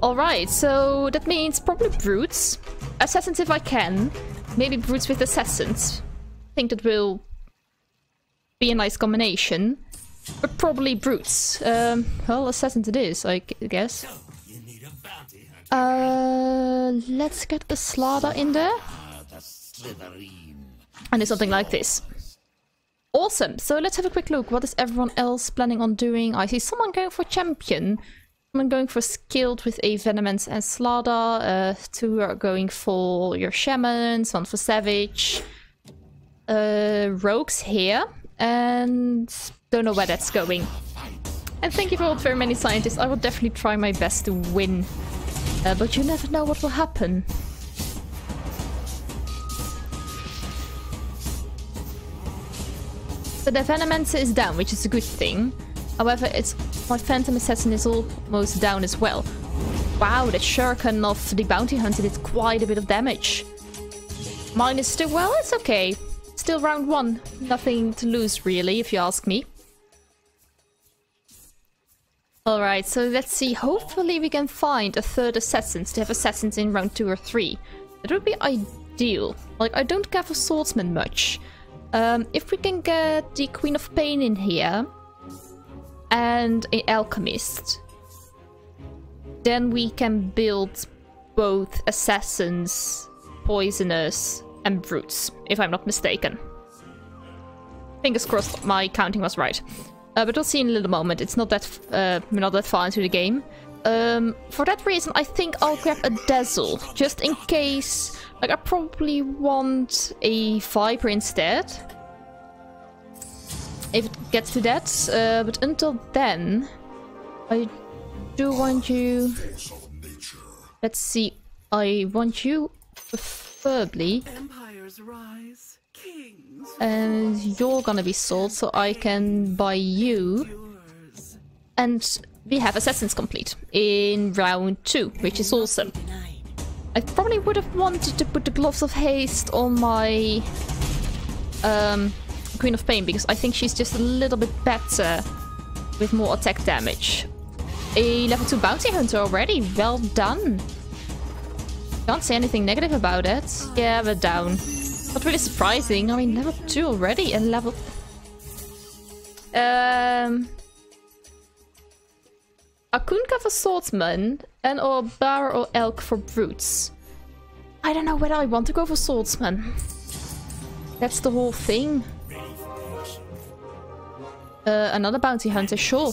Alright, so that means probably brutes. Assassins if I can. Maybe brutes with assassins. I think that will be a nice combination. But probably brutes. Well, assassins it is, I guess. Let's get the Slada in there. And do something like this. Awesome, so let's have a quick look. What is everyone else planning on doing? I see someone going for champion. Someone going for skilled with a venomance and Slada. Two are going for your shamans, one for savage. Rogues here. And don't know where that's going. And thank you for all very many scientists. I will definitely try my best to win. But you never know what will happen. So the Venomancer is down, which is a good thing. However, my Phantom Assassin is almost down as well. Wow, the Shuriken of the Bounty Hunter did quite a bit of damage. Mine is still, well, it's okay. Still round 1. Nothing to lose, really, if you ask me. Alright, so let's see. Hopefully we can find a third assassin to have assassins in round 2 or 3. That would be ideal. Like, I don't care for swordsmen much. If we can get the Queen of Pain in here and an alchemist, then we can build both assassins, poisoners, and brutes, if I'm not mistaken. Fingers crossed my counting was right. But we'll see in a little moment. It's not that we're not that far into the game. For that reason, I think I'll grab a Dazzle, just in case. Like, I probably want a Viper instead, if it gets to that. But until then, I do want you. Let's see. I want you preferably. Empires rise, kings. And you're gonna be sold, so I can buy you. And we have assassins complete in round 2, which is awesome. I probably would have wanted to put the Gloves of Haste on my Queen of Pain, because I think she's just a little bit better with more attack damage. A level 2 Bounty Hunter already, well done. Can't say anything negative about it. Yeah, we're down. Not really surprising. I mean, level 2 already and level... I couldn't go for swordsman and or bar or elk for brutes. I don't know whether I want to go for swordsman. That's the whole thing. Another bounty hunter, sure.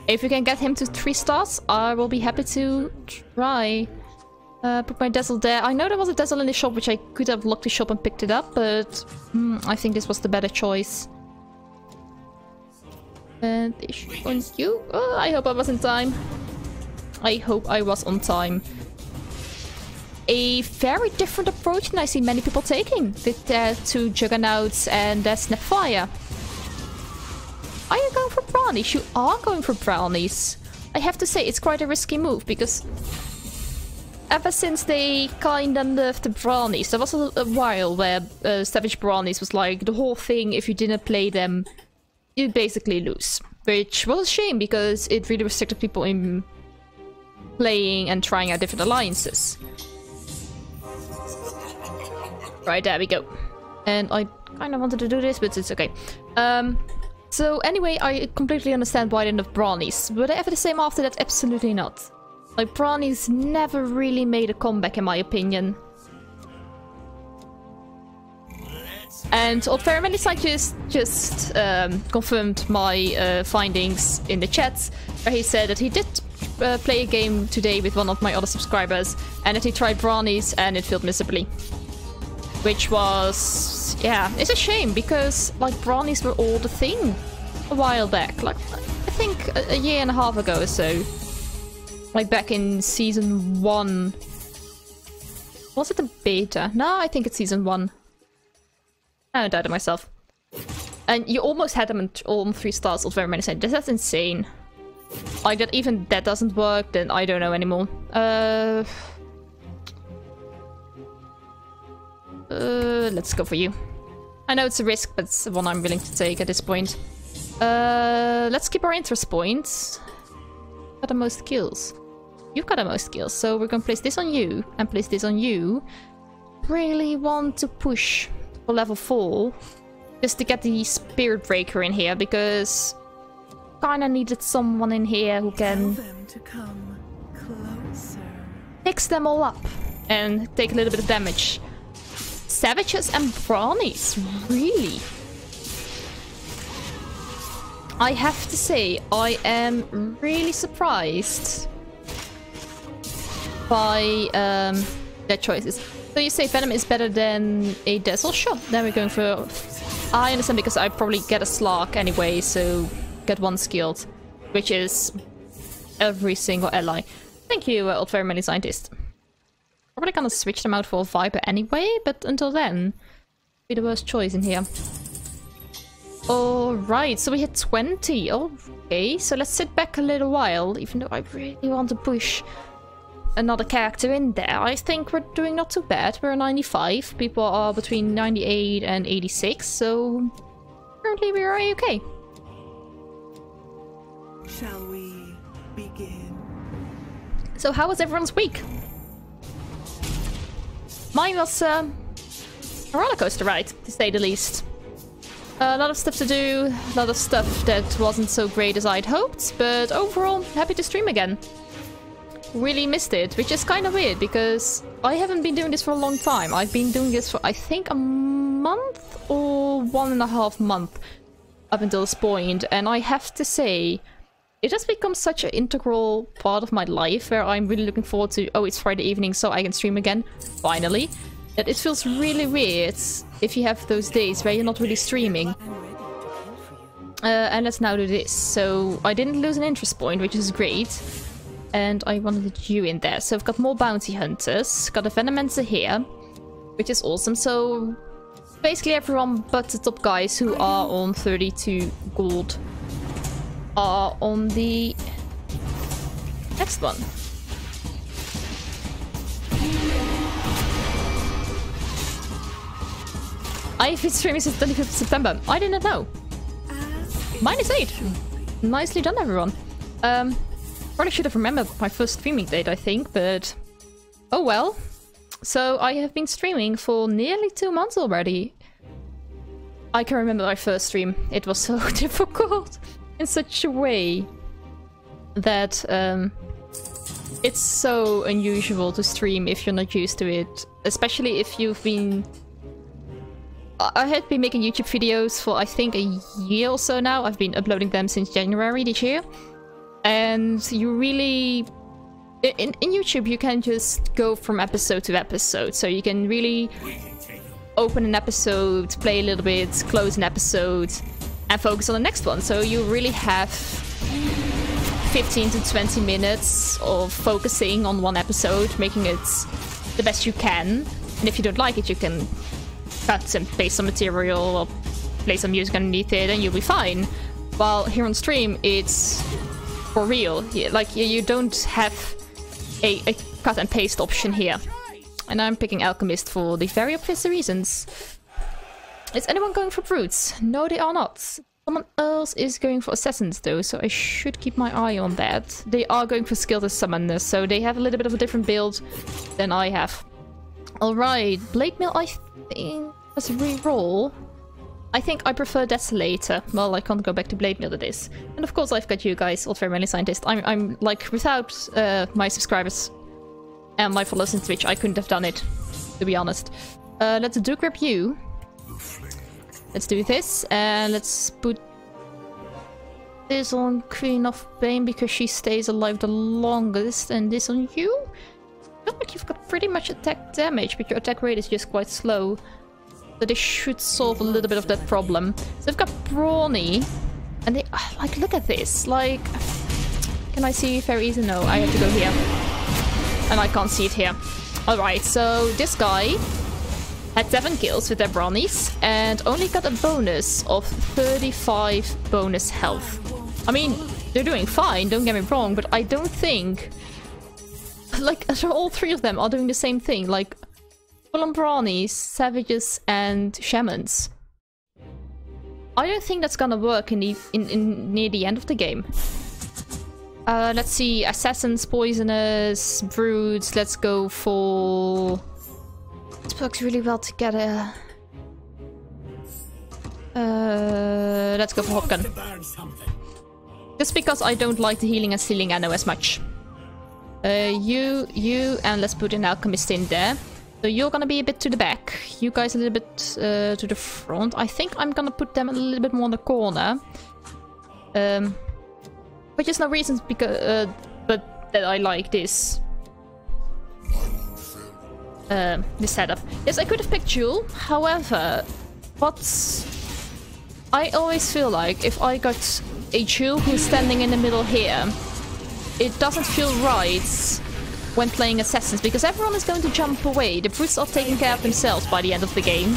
If you can get him to 3 stars, I will be happy to try. Put my Dazzle there. I know there was a Dazzle in the shop, which I could have locked the shop and picked it up, but I think this was the better choice. And issue on you. Oh, I hope I was in time. I hope I was on time. A very different approach than I see many people taking with their 2 Juggernauts and their Snapfire. Are you going for brownies? You are going for brownies. I have to say, it's quite a risky move, because ever since they kinda nerfed the brownies, there was a while where Savage Brownies was like the whole thing. If you didn't play them, you'd basically lose. Which was a shame, because it really restricted people in playing and trying out different alliances. Right, there we go. And I kind of wanted to do this, but it's okay. So anyway, I completely understand why they didn't have brownies. Were they ever the same after that? Absolutely not. Like, brownies never really made a comeback, in my opinion. And Old Very Many Scientists just confirmed my findings in the chat, where he said that he did play a game today with one of my other subscribers, and that he tried brownies and it failed miserably. Which was... yeah, it's a shame, because, like, brownies were all the thing a while back. Like, I think a year and a half ago or so. Like, back in Season 1. Was it a beta? No, I think it's Season 1. I doubted myself. And you almost had them on 3 stars of Very Many Scientists. That's insane. Like, that even that doesn't work, then I don't know anymore. Let's go for you. I know it's a risk, but it's the one I'm willing to take at this point. Let's keep our interest points. Got the most kills. you've got the most skills, so we're gonna place this on you and place this on you. Really want to push for level 4 just to get the Spirit Breaker in here, because kinda needed someone in here who can Tell them to come closer. fix them all up and take a little bit of damage. Savages and Brownies, really? I have to say, I am really surprised by their choices. So you say Venom is better than a Dazzle? Sure, then we're going for... I understand, because I probably get a Slark anyway, so get 1 skilled, which is every single ally. Thank you, old very many scientists. Probably gonna switch them out for a Viper anyway, but until then, be the worst choice in here. Alright, so we hit 20. Okay, so let's sit back a little while, even though I really want to push another character in there. I think we're doing not too bad. We're 95. People are between 98 and 86, so currently we're okay. Shall we begin? So how was everyone's week? Mine was a roller coaster ride, to say the least. A lot of stuff to do, a lot of stuff that wasn't so great as I'd hoped, but overall, happy to stream again. Really missed it, which is kind of weird, because I haven't been doing this for a long time. I've been doing this for, I think, a month or 1.5 months up until this point, and I have to say, it has become such an integral part of my life, where I'm really looking forward to, oh, it's Friday evening, so I can stream again, finally. That it feels really weird if you have those days where you're not really streaming. And let's now do this. So I didn't lose an interest point, which is great. And I wanted you in there. So I've got more bounty hunters. Got a venomancer here, which is awesome. So basically everyone but the top guys who are on 32 gold are on the next one. I've been streaming since 25th of September. I didn't know. -8. Nicely done, everyone. Probably should have remembered my first streaming date, I think, but... oh well. So I have been streaming for nearly 2 months already. I can remember my first stream. It was so difficult in such a way that it's so unusual to stream if you're not used to it. Especially if you've been... I had been making YouTube videos for, I think, a year or so now. I've been uploading them since January this year. And you really... In YouTube, you can just go from episode to episode. So you can really open an episode, play a little bit, close an episode, and focus on the next one. So you really have 15 to 20 minutes of focusing on one episode, making it the best you can. And if you don't like it, you can cut and paste some material or play some music underneath it and you'll be fine. While here on stream, it's for real. Like, you don't have a cut and paste option here. And I'm picking Alchemist for the very obvious reasons. Is anyone going for Brutes? No, they are not. Someone else is going for Assassins though, so I should keep my eye on that. They are going for Skilled as Summoners, so they have a little bit of a different build than I have. Alright, Blade Mail I think as a reroll. I think I prefer Desolator. Well, I can't go back to Blade Mail to this. And of course I've got you guys, Old Very Many Scientist. I'm like, without my subscribers and my followers on Twitch, I couldn't have done it, to be honest. Let's do grab you. Let's do this, and let's put this on Queen of Pain because she stays alive the longest, and this on you. I feel like you've got pretty much attack damage, but your attack rate is just quite slow. So this should solve a little bit of that problem. So we've got Brawny, and they like, look at this. Like, can I see very easy? No, I have to go here, and I can't see it here. All right, so this guy had 7 kills with their Brawnies and only got a bonus of 35 bonus health. I mean, they're doing fine, don't get me wrong, but I don't think... like, all 3 of them are doing the same thing. Like, full-on Brawnies, Savages, and Shamans. I don't think that's gonna work in near the end of the game. Let's see, assassins, poisoners, brutes. Let's go for... This works really well together. Let's go for Hopgun. Just because I don't like the healing and stealing ammo as much. You, and let's put an alchemist in there. So you're gonna be a bit to the back. You guys a little bit to the front. I think I'm gonna put them a little bit more in the corner. But just no reasons because, but that I like this. This setup. Yes, I could have picked Jewel. However, I always feel like if I got a Jewel who's standing in the middle here, it doesn't feel right when playing assassins because everyone is going to jump away. The brutes are taking care of themselves by the end of the game.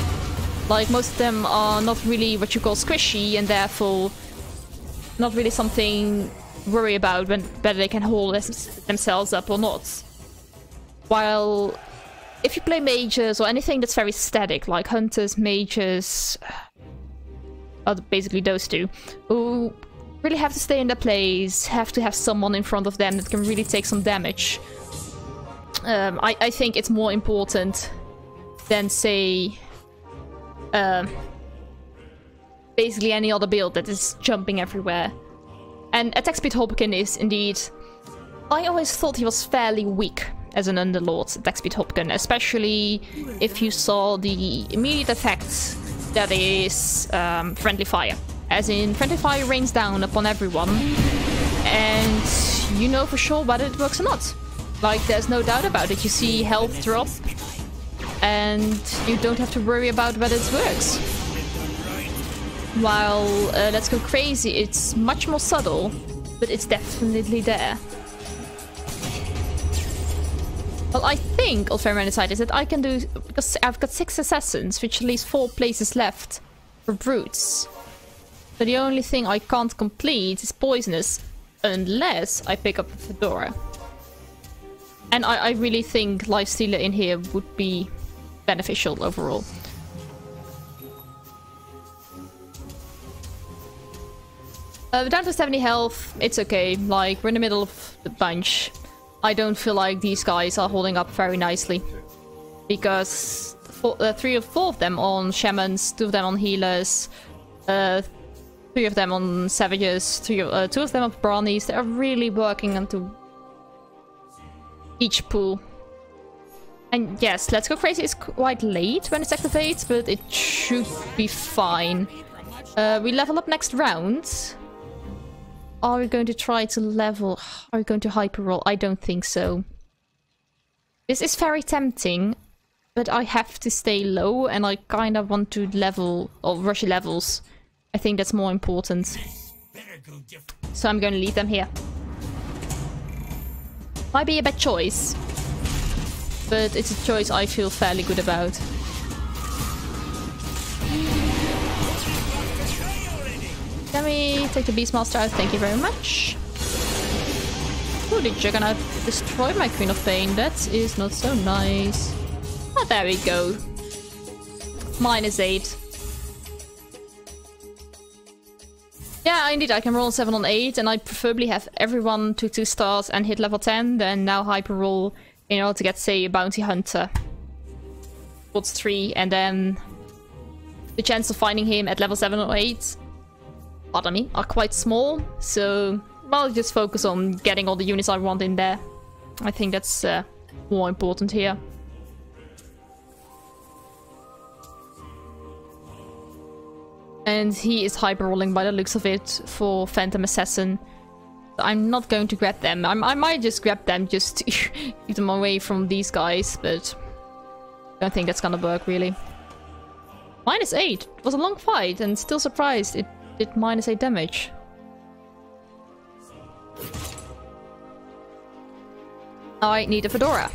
Like, most of them are not really what you call squishy and therefore not really something to worry about whether they can hold themselves up or not. While if you play mages or anything that's very static, like hunters, mages, basically those two, who really have to stay in their place, have to have someone in front of them that can really take some damage. I think it's more important than, say, basically any other build that is jumping everywhere. And attack speed Hopkin is indeed... I always thought he was fairly weak as an Underlord, attack speed Hopkin, especially if you saw the immediate effect that is friendly fire. As in, friendly fire rains down upon everyone, and you know for sure whether it works or not. Like, there's no doubt about it. You see health drop, and you don't have to worry about whether it works. While Let's Go Crazy, it's much more subtle, but it's definitely there. Well, I think Ultramarine is that I can do, because I've got 6 assassins, which leaves 4 places left for brutes. So the only thing I can't complete is poisonous, unless I pick up a fedora. And I really think Lifestealer in here would be beneficial overall. We're down to 70 health, it's okay, like, we're in the middle of the bunch. I don't feel like these guys are holding up very nicely. Because 3 or 4 of them on shamans, 2 of them on healers, 3 of them on savages, 2 of them on brownies. They are really working onto each pool. And yes, Let's Go Crazy is quite late when it activates, but it should be fine. We level up next round. Are we going to try to level? Are we going to hyper roll? I don't think so. This is very tempting, but I have to stay low and I kind of want to level or rush levels. I think that's more important. So I'm going to leave them here. Might be a bad choice, but it's a choice I feel fairly good about. Let me take the Beastmaster out, thank you very much. Ooh, the Juggernaut destroyed my Queen of Pain, that is not so nice. Oh, there we go. -8. Yeah, indeed, I can roll 7 on 8, and I preferably have everyone to 2 stars and hit level 10, then now hyper roll in order to get, say, a Bounty Hunter. Towards 3, and then the chance of finding him at level 7 or 8, pardon me, are quite small, so I'll just focus on getting all the units I want in there. I think that's more important here. And he is hyper-rolling by the looks of it for Phantom Assassin. I'm not going to grab them. I might just grab them just to keep them away from these guys, but I don't think that's gonna work, really. -8. It was a long fight, and still surprised it did -8 damage. I need a fedora.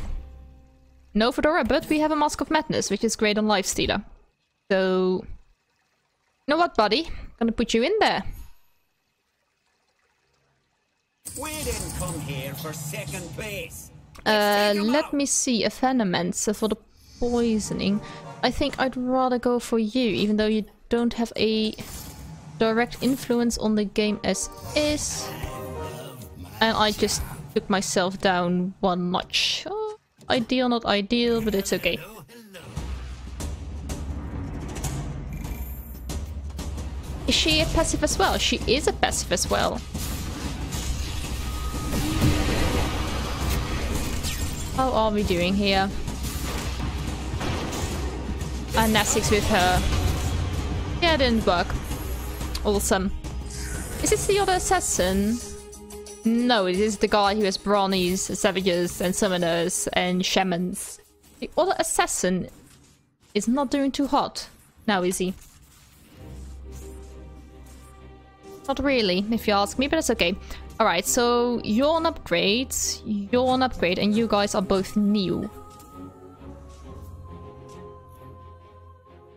No fedora, but we have a Mask of Madness, which is great on Lifestealer. So, you know what, buddy? I'm gonna put you in there. We didn't come here for second place. Let me see, a Venomancer for the poisoning. I think I'd rather go for you, even though you don't have a direct influence on the game as is. And I just took myself down one notch. Oh, ideal, not ideal, but it's okay. Is she a passive as well? She is a passive as well. How are we doing here? And Nassix with her. Yeah, it didn't work. Awesome. Is this the other assassin? No, it is the guy who has brownies, savages, and summoners, and shamans. The other assassin is not doing too hot now, is he? Not really, if you ask me, but it's okay. Alright, so you're on upgrade, and you guys are both new.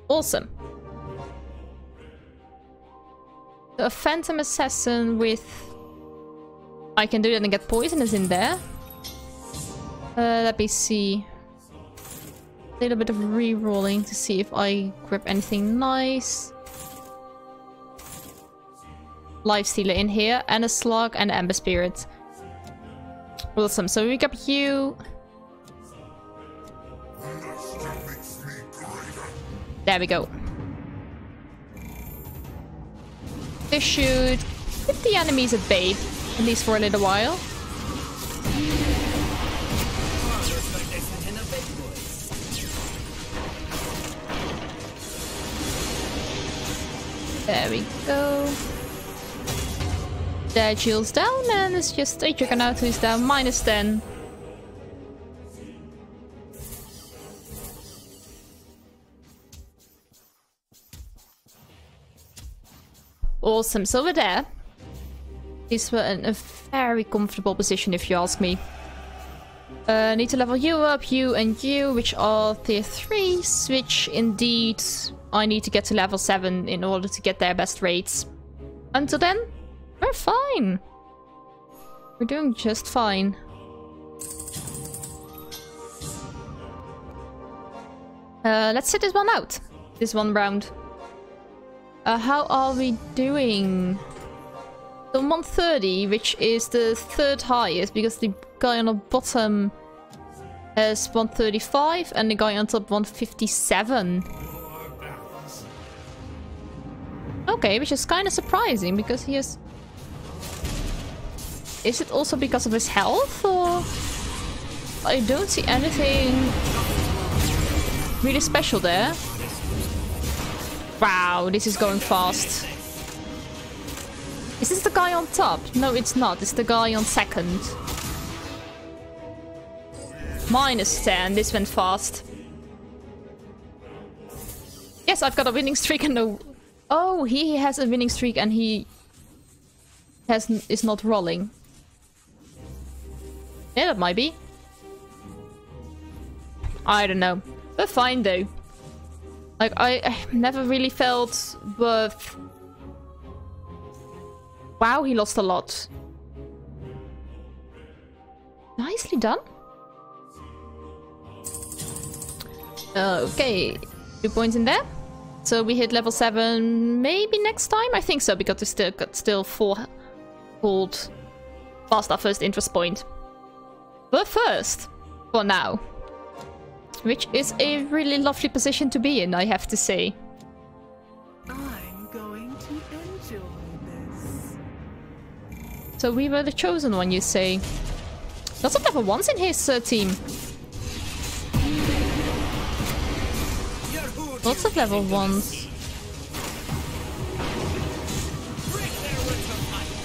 Awesome. So a phantom assassin with... I can do that and get poisonous in there. Let me see. A little bit of re-rolling to see if I grab anything nice. Lifestealer in here, and a slug and amber spirit. Awesome, so we got you. There we go. This should keep the enemies at bay, at least for a little while. There we go. There, Jill's down, and it's just a Juggernaut who's down, -10. Awesome, so we're there. These were in a very comfortable position, if you ask me. Need to level you up, you and you, which are tier 3s, which indeed I need to get to level 7 in order to get their best rates. Until then, we're fine. We're doing just fine. Let's sit this one out. This one round. How are we doing? So 130, which is the 3rd highest, because the guy on the bottom has 135 and the guy on top 157. Okay, which is kind of surprising because he has... Is it also because of his health, or... I don't see anything really special there. Wow, this is going fast. Is this the guy on top? No, it's not. It's the guy on 2nd. -10. This went fast. Yes, I've got a winning streak and no... Oh, he has a winning streak and he is not rolling. Yeah, that might be. I don't know. We're fine though. Like, I never really felt worth... Wow, he lost a lot. Nicely done. Okay, 2 points in there. So we hit level 7 maybe next time? I think so, because we still got 4 gold past our first interest point. But first, for now. Which is a really lovely position to be in, I have to say. I'm going to enjoy this. So we were the chosen one, you say? Lots of level 1s in his team. Lots of level 1s.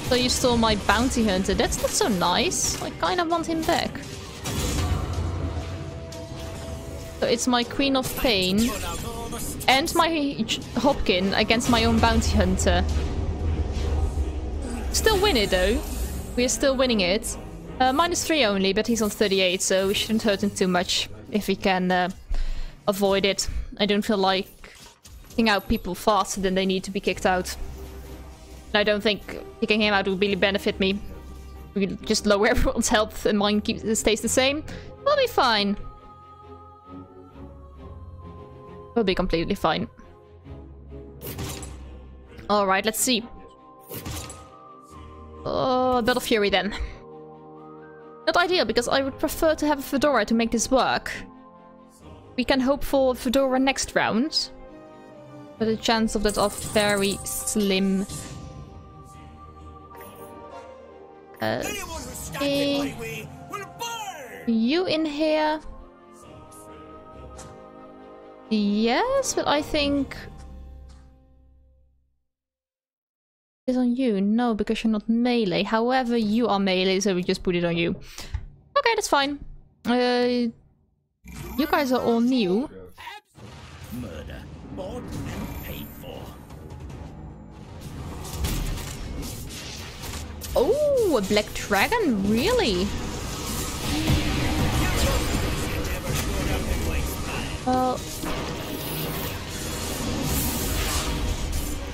So you stole my bounty hunter. That's not so nice. I kind of want him back. So it's my Queen of Pain and my Hopkin against my own bounty hunter. Still win it though. We are still winning it. -3 only, but he's on 38, so we shouldn't hurt him too much if we can avoid it. I don't feel like kicking out people faster than they need to be kicked out. And I don't think kicking him out would really benefit me. We just lower everyone's health and mine stays the same. We'll be fine. We'll be completely fine. Alright, let's see. Oh, Battle Fury then. Not ideal, because I would prefer to have a Fedora to make this work. We can hope for a Fedora next round. But the chance of that are very slim. Okay. You in here? Yes, but I think... It's on you. No, because you're not melee. However, you are melee, so we just put it on you. Okay, that's fine. You guys are all new. Murder, bought and paid for. Oh, a black dragon? Really? Well...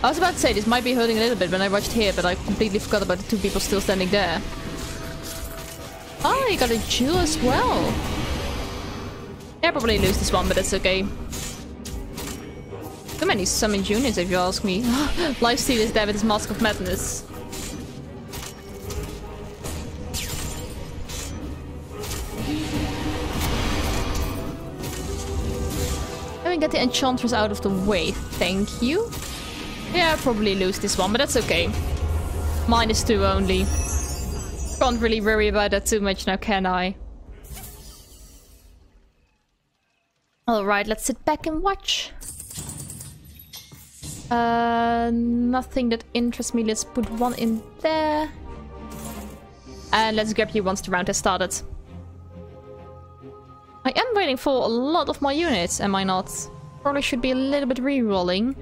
I was about to say, this might be hurting a little bit when I watched here, but I completely forgot about the two people still standing there. Oh, you got a jewel as well. Yeah, probably lose this one, but that's okay. Too many summoned units, if you ask me. Lifesteal is there with his Mask of Madness. Let me get the Enchantress out of the way, thank you. Yeah, I'll probably lose this one, but that's okay. -2 only. Can't really worry about that too much now, can I? Alright, let's sit back and watch. Nothing that interests me. Let's put one in there. And let's grab you once the round has started. I am waiting for a lot of my units, am I not? Probably should be a little bit re-rolling.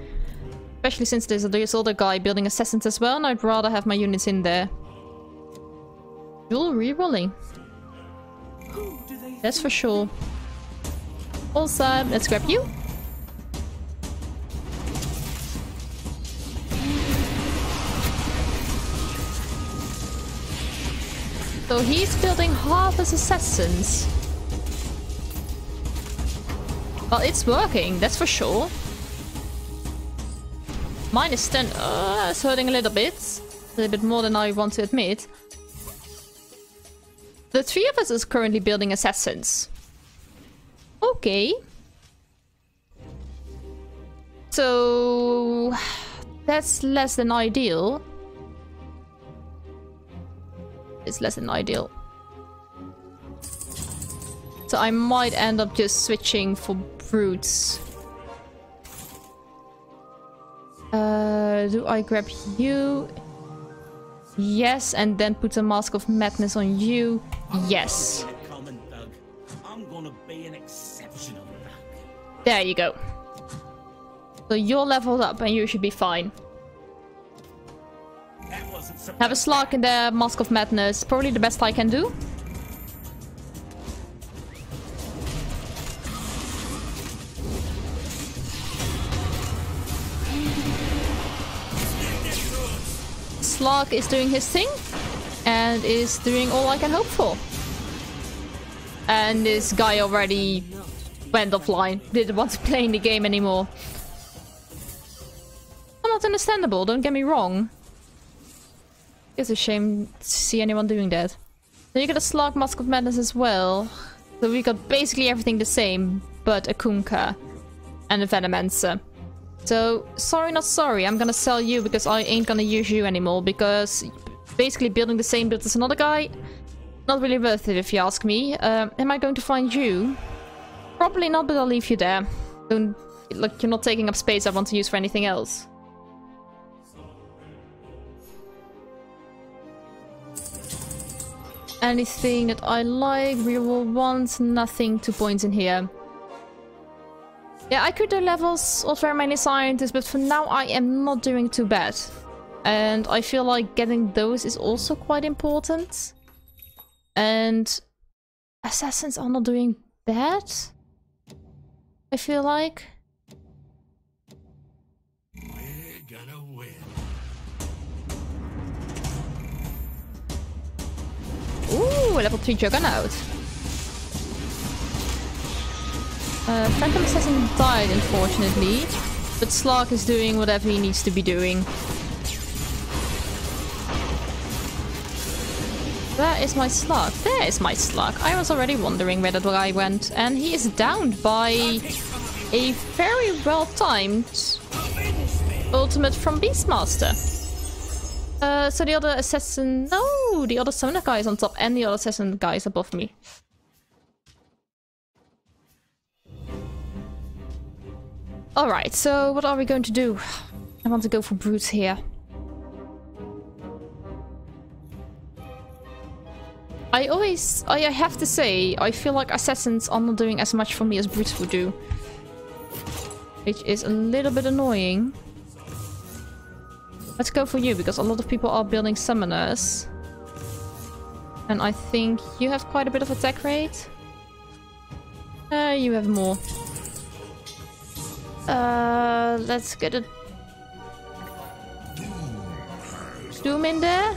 Especially since there's this other guy building assassins as well, and I'd rather have my units in there. Dual re-rolling. That's for sure. Also, let's grab you. So he's building half as assassins. Well, it's working, that's for sure. -10. It's hurting a little bit more than I want to admit. The three of us is currently building assassins. Okay. So... that's less than ideal. It's less than ideal. So I might end up just switching for brutes. Do I grab you? Yes, and then put a Mask of Madness on you. Yes. I'm gonna be an exceptional thug. There you go. So you're leveled up and you should be fine. Have a Slark in there, Mask of Madness. Probably the best I can do. Slark is doing his thing and is doing all I can hope for. And this guy already went offline. Didn't want to play in the game anymore. Well, not understandable, don't get me wrong. It's a shame to see anyone doing that. So you got a Slark, Mask of Madness as well. So we got basically everything the same, but a Kunkka and a Venomancer. So, sorry not sorry, I'm gonna sell you because I ain't gonna use you anymore, because basically building the same build as another guy, not really worth it if you ask me. Am I going to find you? Probably not, but I'll leave you there. Don't, like, you're not taking up space I want to use for anything else. Anything that I like, reroll once, nothing, 2 points in here. Yeah, I could do levels of very many scientists, but for now I am not doing too bad. And I feel like getting those is also quite important. And assassins are not doing bad, I feel like. We're gonna win. Ooh, level 3 Juggernaut. Phantom Assassin died, unfortunately, but Slark is doing whatever he needs to be doing. Where is my slug? There is my slug. I was already wondering where that guy went. And he is downed by a very well-timed ultimate from Beastmaster. So the other assassin... No! The other summoner guy is on top and the other assassin guy is above me. Alright, so what are we going to do? I want to go for brutes here. I have to say, I feel like assassins are not doing as much for me as brutes would do. Which is a little bit annoying. Let's go for you, because a lot of people are building summoners. And I think you have quite a bit of attack rate. You have more. Let's get a Doom in there.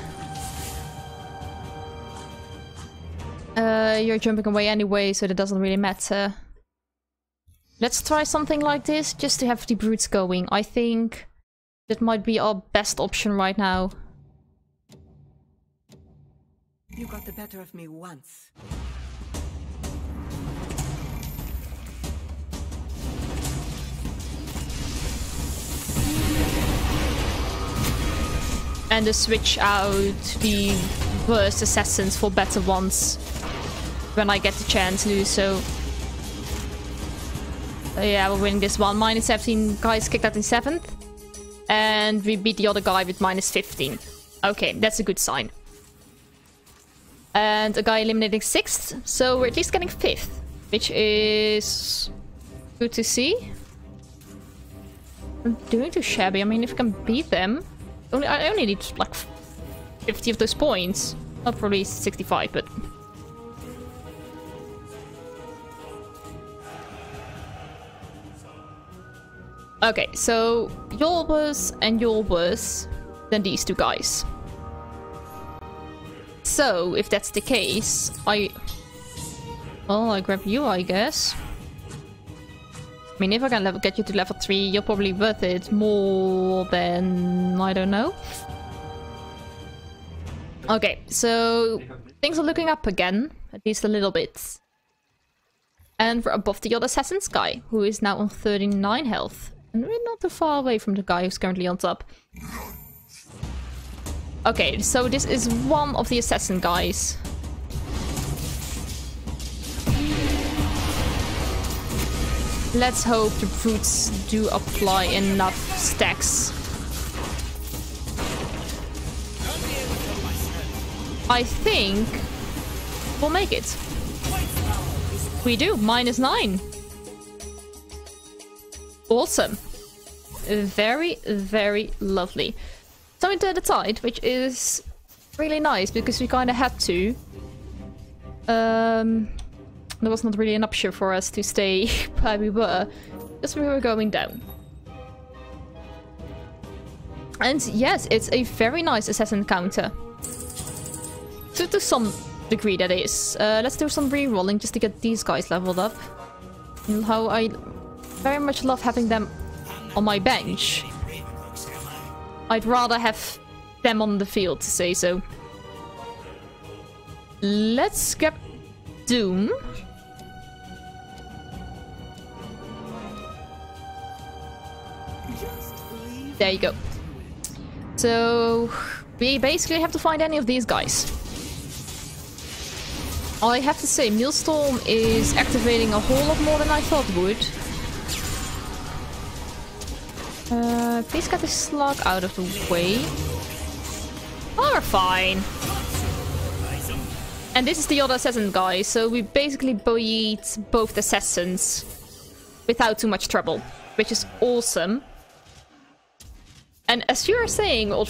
You're jumping away anyway, so that doesn't really matter. Let's try something like this, just to have the brutes going. I think that might be our best option right now. You got the better of me once. And to switch out the worst assassins for better ones when I get the chance to do so. Yeah, we're winning this one. Minus 17 guys kicked out in 7th. And we beat the other guy with minus 15. Okay, that's a good sign. And a guy eliminating 6th. So we're at least getting 5th. Which is good to see. I'm doing too shabby. I mean, if I can beat them... I only need like 50 of those points. Not probably 65, but... Okay, so you're worse and you're worse than these two guys. So, if that's the case, well, I grab you, I guess. I mean, if I can get you to level 3, you're probably worth it more than... I don't know. Okay, so things are looking up again, at least a little bit. And we're above the other assassin's guy, who is now on 39 health. And we're not too far away from the guy who's currently on top. Okay, so this is one of the assassin guys. Let's hope the brutes do apply enough stacks. I think we'll make it. We do, minus 9. Awesome. Very, very lovely. So we did the tide, which is really nice because we kind of had to. There was not really an option for us to stay where we were, because we were going down. And yes, it's a very nice assassin counter. To some degree, that is. Let's do some re-rolling just to get these guys leveled up. And how I very much love having them on my bench. I'd rather have them on the field, to say so. Let's get Doom. There you go. So we basically have to find any of these guys. I have to say, Maelstrom is activating a whole lot more than I thought it would. Please get this slug out of the way. Oh, we're fine. And this is the other assassin guy, so we basically beat both assassins without too much trouble, which is awesome. And as you are saying, old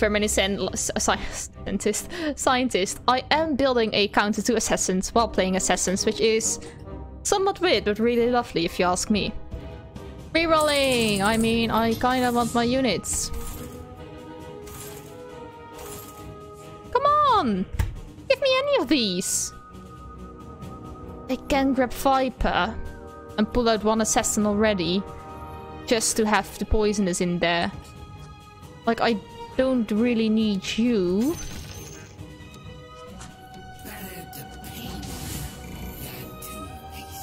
scientist, I am building a counter to assassins while playing assassins, which is somewhat weird, but really lovely if you ask me. Rerolling! I mean, I kinda want my units. Come on! Give me any of these! I can grab Viper and pull out one assassin already, just to have the poisonous in there. Like, I don't really need you.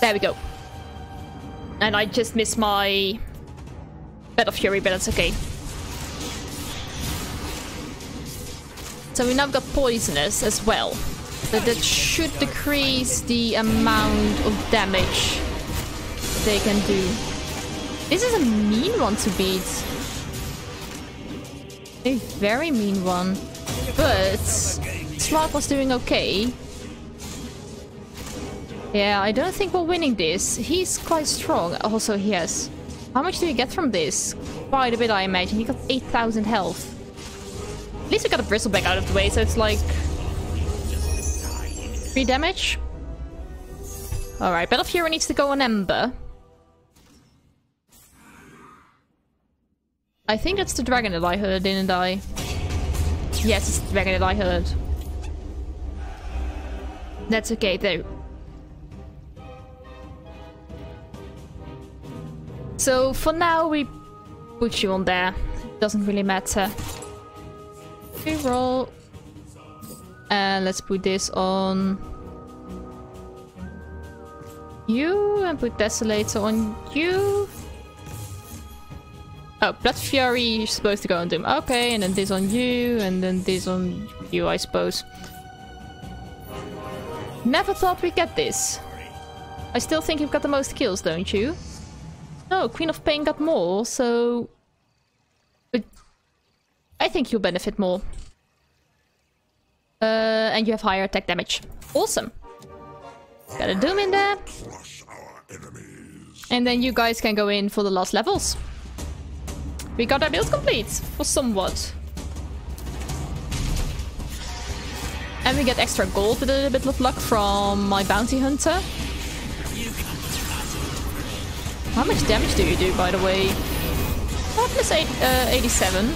There we go. And I just missed my Bed of Fury, but that's okay. So we now got Poisonous as well. So that should decrease the amount of damage they can do. This is a mean one to beat. A very mean one. But Slark was doing okay. Yeah, I don't think we're winning this. He's quite strong. Also, he has... How much do you get from this? Quite a bit, I imagine. He got 8,000 health. At least we got a bristleback out of the way, so it's like... 3 damage. Alright, Battle Fury needs to go on Ember. I think that's the dragon that I heard, didn't I? Yes, it's the dragon that I heard. That's okay, though. So, for now, we put you on there. Doesn't really matter. Reroll. And let's put this on you, and put Desolator on you. Oh, Blood Fury, you're supposed to go on Doom. Okay, and then this on you, and then this on you, I suppose. Never thought we'd get this. I still think you've got the most kills, don't you? No, Queen of Pain got more, so... But I think you'll benefit more. And you have higher attack damage. Awesome. Got a Doom in there. And then you guys can go in for the last levels. We got our build complete, for somewhat. And we get extra gold with a little bit of luck from my bounty hunter. How much damage do you do, by the way? Oh, plus 87.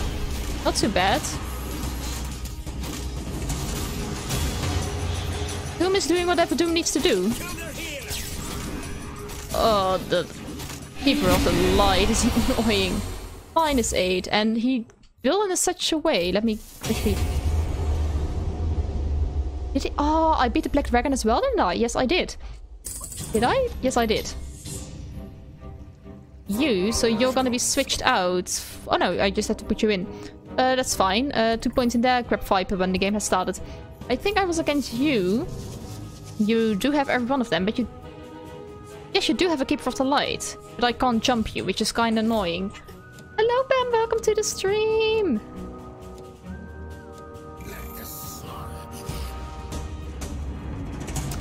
Not too bad. Doom is doing whatever Doom needs to do. Oh, the Keeper of the Light is annoying. -8, and he built in such a way. Let me quickly... Did he? Oh, I beat the Black Dragon as well, didn't I? Yes, I did. Did I? Yes, I did. You, so you're gonna be switched out. Oh no, I just have to put you in. That's fine. 2 points in there, grab Viper when the game has started. I think I was against you. You do have every one of them, but you... Yes, you do have a Keeper of the Light. But I can't jump you, which is kind of annoying. Hello, Bam! Welcome to the stream!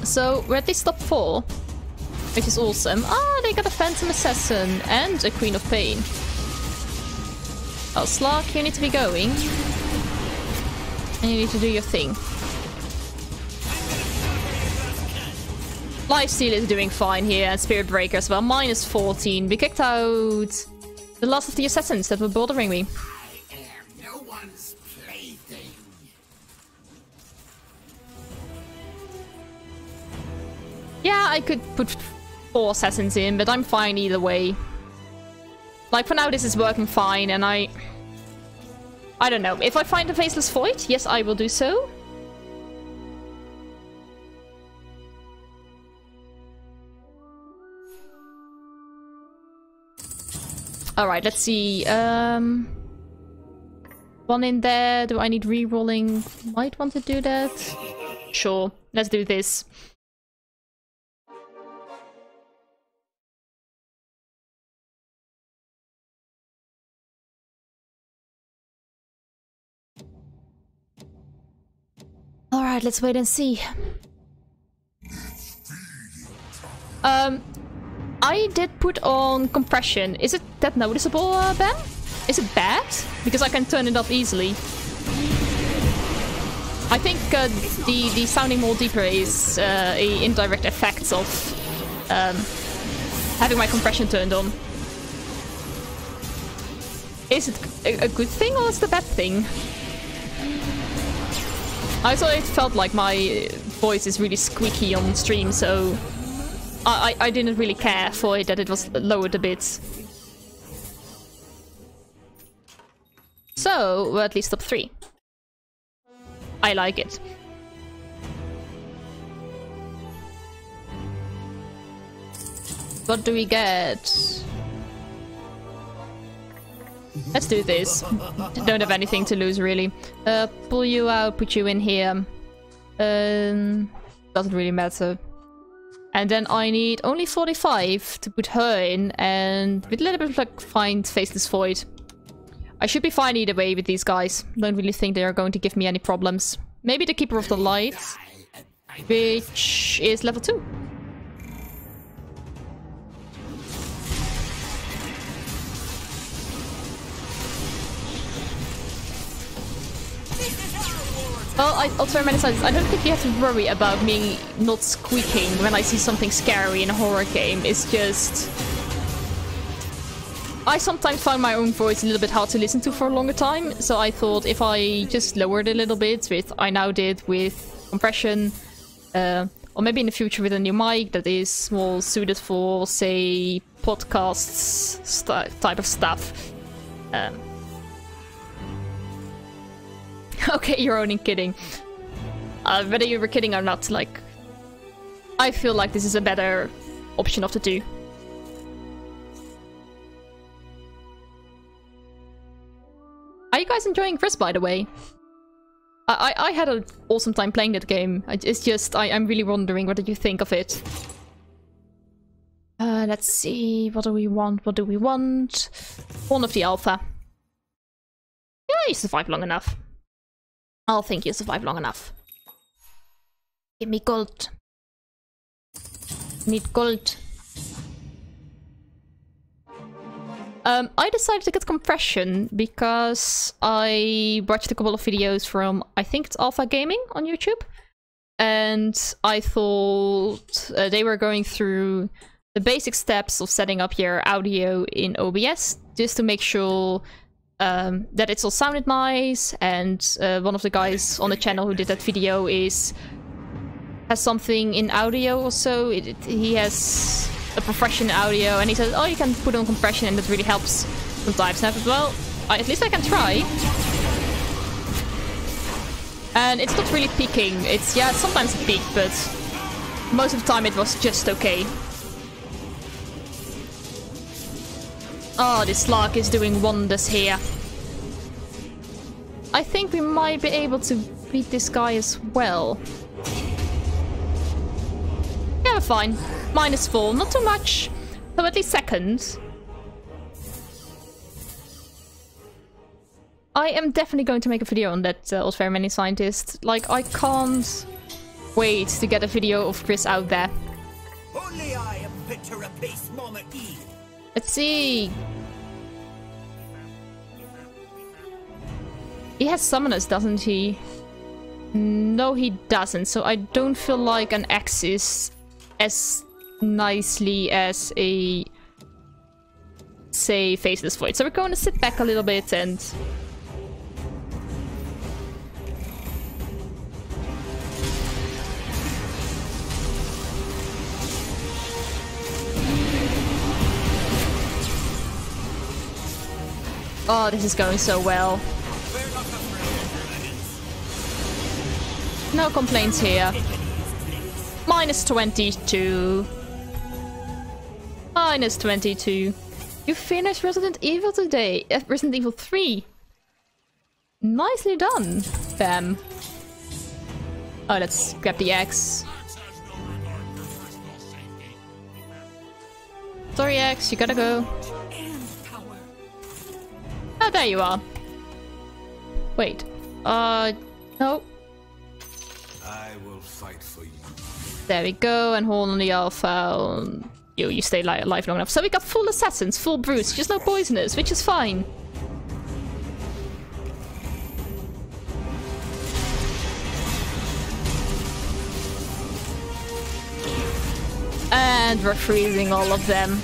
So, we're at least top 4. Which is awesome. Ah, they got a Phantom Assassin and a Queen of Pain. Oh, Slark, you need to be going. And you need to do your thing. Lifesteal is doing fine here, and Spirit Breaker as well. -14. We kicked out the last of the assassins that were bothering me. I am no one's plaything. Yeah, I could put 4 assassins in, but I'm fine either way. Like, for now this is working fine, and I don't know. If I find a Faceless Void, yes, I will do so. Alright, let's see. One in there. Do I need re-rolling? Might want to do that. Sure, let's do this. Alright, let's wait and see. I did put on compression. Is it that noticeable, Ben? Is it bad? Because I can turn it up easily. I think the sounding more deeper is a indirect effect of having my compression turned on. Is it a good thing or is it a bad thing? I thought it felt like my voice is really squeaky on stream, so I didn't really care for it that it was lowered a bit. So, we're at least top 3. I like it. What do we get? Let's do this. Don't have anything to lose, really. Pull you out, put you in here. Doesn't really matter. And then I need only 45 to put her in, and with a little bit of luck, find Faceless Void. I should be fine either way with these guys. Don't really think they are going to give me any problems. Maybe the Keeper of the Light, which is level 2. Well, I'll try many times. I don't think you have to worry about me not squeaking when I see something scary in a horror game. It's just... I sometimes find my own voice a little bit hard to listen to for a longer time, so I thought if I just lowered a little bit, with I now did with compression, or maybe in the future with a new mic that is more suited for, say, podcasts type of stuff. Okay, you're only kidding. Whether you were kidding or not, like... I feel like this is a better option of the two. Are you guys enjoying Chris, by the way? I had an awesome time playing that game. It's just, I'm really wondering what did you think of it. Let's see, what do we want? What do we want? One of the alpha. Yeah, you survived long enough. I'll think you survived long enough. Give me gold. Need gold. I decided to get compression because I watched a couple of videos from, I think it's Alpha Gaming on YouTube. And I thought they were going through the basic steps of setting up your audio in OBS, just to make sure that it's all sounded nice. And one of the guys on the channel who did that video has something in audio also. He has a profession in audio, and he says, oh, you can put on compression and that really helps sometimes. And I thought, well, at least I can try. And it's not really peaking. It's, yeah, sometimes it peaked, but most of the time it was just okay. Oh, this Slark is doing wonders here. I think we might be able to beat this guy as well. Yeah, we're fine. -4, not too much. So at least second. I am definitely going to make a video on that Old Very Many Scientist. Like, I can't wait to get a video of Chris out there. Only I am fit to replace Mama E. Let's see. He has summoners, doesn't he? No, he doesn't. So I don't feel like an axe is as nicely as a, say, Faceless Void. So we're going to sit back a little bit and... Oh, this is going so well. No complaints here. -22. -22. You finished Resident Evil today. Resident Evil 3. Nicely done, Bam. Oh, let's grab the axe. Sorry, axe, you gotta go. Oh, there you are. Wait. No. I will fight for you. There we go, and hold on the alpha. You stay alive long enough. So we got full assassins, full brutes, just no poisoners, which is fine. And we're freezing all of them.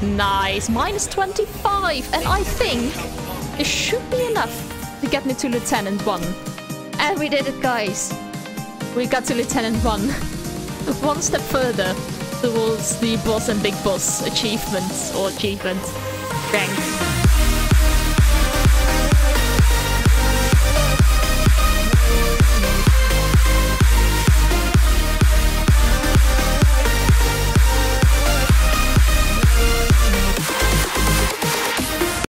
Nice, -25, and I think it should be enough to get me to Lieutenant 1. And we did it, guys. We got to Lieutenant 1. One step further towards the boss and big boss achievements, or achievement rank.